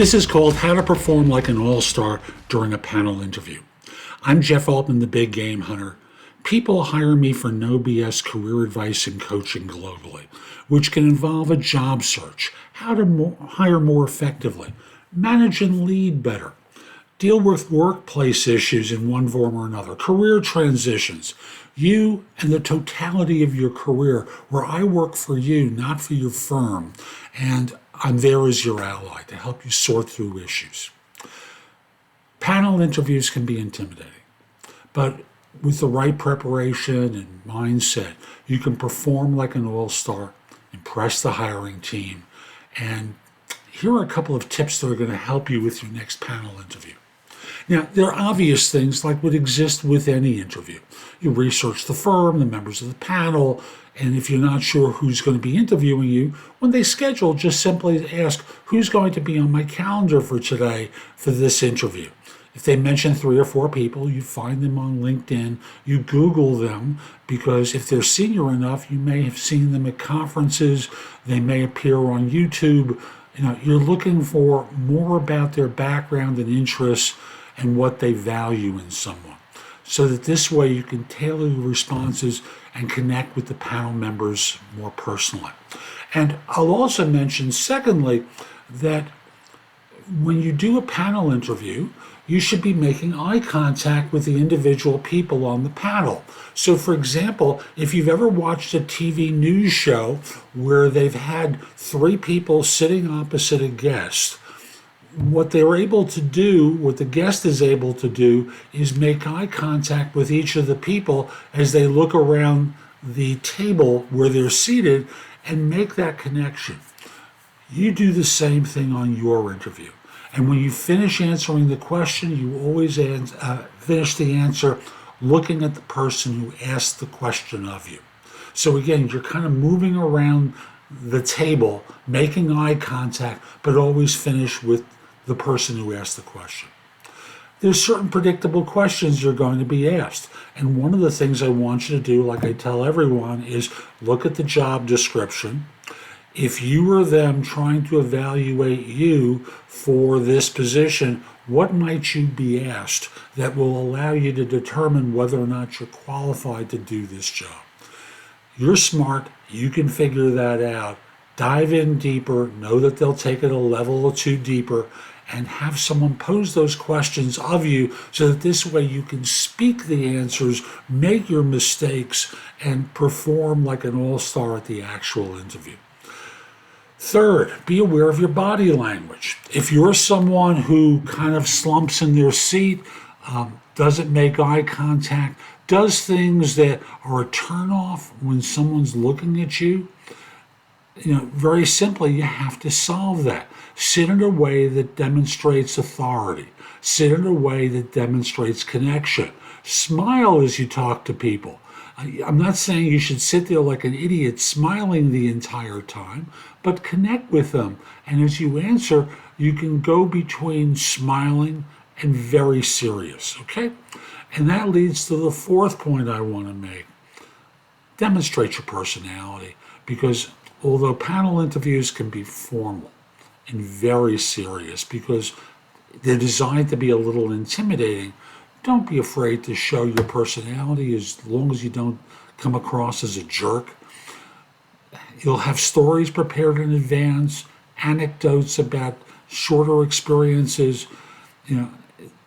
This is called How to Perform Like an All-Star During a Panel Interview. I'm Jeff Altman, the Big Game Hunter. People hire me for no BS career advice and coaching globally, which can involve a job search, how to hire more effectively, manage and lead better, deal with workplace issues in one form or another, career transitions, you and the totality of your career, where I work for you, not for your firm, and I'm there as your ally to help you sort through issues. Panel interviews can be intimidating, but with the right preparation and mindset, you can perform like an all-star, impress the hiring team, and here are a couple of tips that are going to help you with your next panel interview. Now, there are obvious things like would exist with any interview. You research the firm, the members of the panel, and if you're not sure who's going to be interviewing you, when they schedule, just simply ask, who's going to be on my calendar for today for this interview? If they mention 3 or 4 people, you find them on LinkedIn, you Google them, because if they're senior enough, you may have seen them at conferences, they may appear on YouTube. You're looking for more about their background and interests and what they value in someone, so that this way you can tailor your responses and connect with the panel members more personally. And I'll also mention, secondly, that when you do a panel interview, you should be making eye contact with the individual people on the panel. So, for example, if you've ever watched a TV news show where they've had 3 people sitting opposite a guest, what they're able to do, what the guest is able to do, is make eye contact with each of the people as they look around the table where they're seated and make that connection. You do the same thing on your interview. And when you finish answering the question, you always finish the answer looking at the person who asked the question of you. So again, you're kind of moving around the table, making eye contact, but always finish with the person who asked the question. There's certain predictable questions you're going to be asked. And one of the things I want you to do, like I tell everyone, is look at the job description. If you were them trying to evaluate you for this position, what might you be asked that will allow you to determine whether or not you're qualified to do this job? You're smart, you can figure that out. Dive in deeper, know that they'll take it a level or 2 deeper, and have someone pose those questions of you so that this way you can speak the answers, make your mistakes, and perform like an all-star at the actual interview. Third, be aware of your body language. If you're someone who kind of slumps in their seat, doesn't make eye contact, does things that are a turnoff when someone's looking at you, very simply, you have to solve that. Sit in a way that demonstrates authority. Sit in a way that demonstrates connection. Smile as you talk to people. I'm not saying you should sit there like an idiot smiling the entire time, but connect with them. And as you answer, you can go between smiling and very serious, okay? And that leads to the 4th point I want to make. Demonstrate your personality, because although panel interviews can be formal and very serious because they're designed to be a little intimidating, don't be afraid to show your personality as long as you don't come across as a jerk. You'll have stories prepared in advance, anecdotes about shorter experiences. You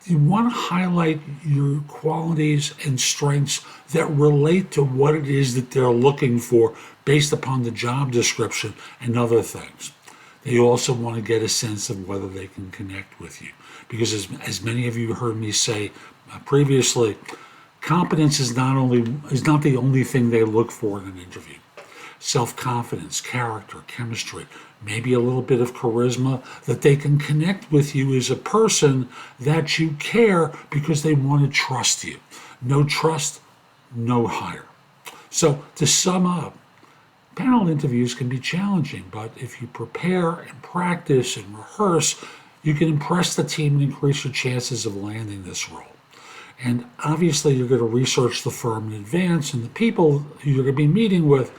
want to highlight your qualities and strengths that relate to what it is that they're looking for based upon the job description and other things. They also want to get a sense of whether they can connect with you. Because as many of you heard me say previously, competence is not the only thing they look for in an interview. Self-confidence, character, chemistry, maybe a little bit of charisma, that they can connect with you as a person, that you care because they want to trust you. No trust, no hire. So to sum up, panel interviews can be challenging, but if you prepare and practice and rehearse, you can impress the team and increase your chances of landing this role. And obviously you're going to research the firm in advance and the people who you're going to be meeting with,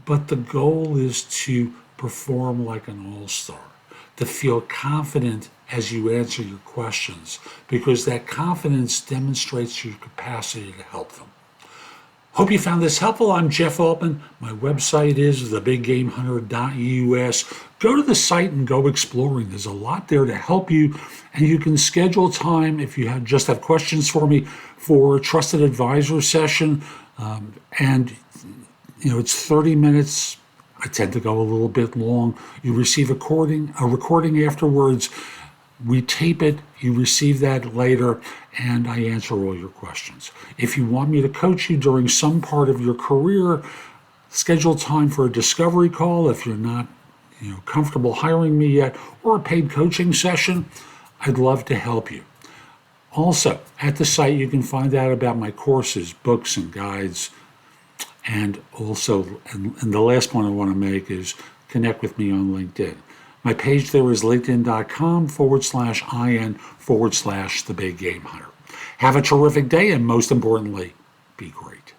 but the goal is to perform like an all-star. to feel confident as you answer your questions, because that confidence demonstrates your capacity to help them. Hope you found this helpful. I'm Jeff Altman. My website is thebiggamehunter.us. Go to the site and go exploring. There's a lot there to help you, and you can schedule time if you just have questions for me for a trusted advisor session. And it's 30 minutes. I tend to go a little bit long. You receive a recording afterwards. We tape it, you receive that later, and I answer all your questions. If you want me to coach you during some part of your career, schedule time for a discovery call if you're not comfortable hiring me yet, or a paid coaching session. I'd love to help you. Also, at the site you can find out about my courses, books, and guides. And also, and the last point I want to make is connect with me on LinkedIn. My page there is linkedin.com/IN/The Big Game Hunter. Have a terrific day, and most importantly, be great.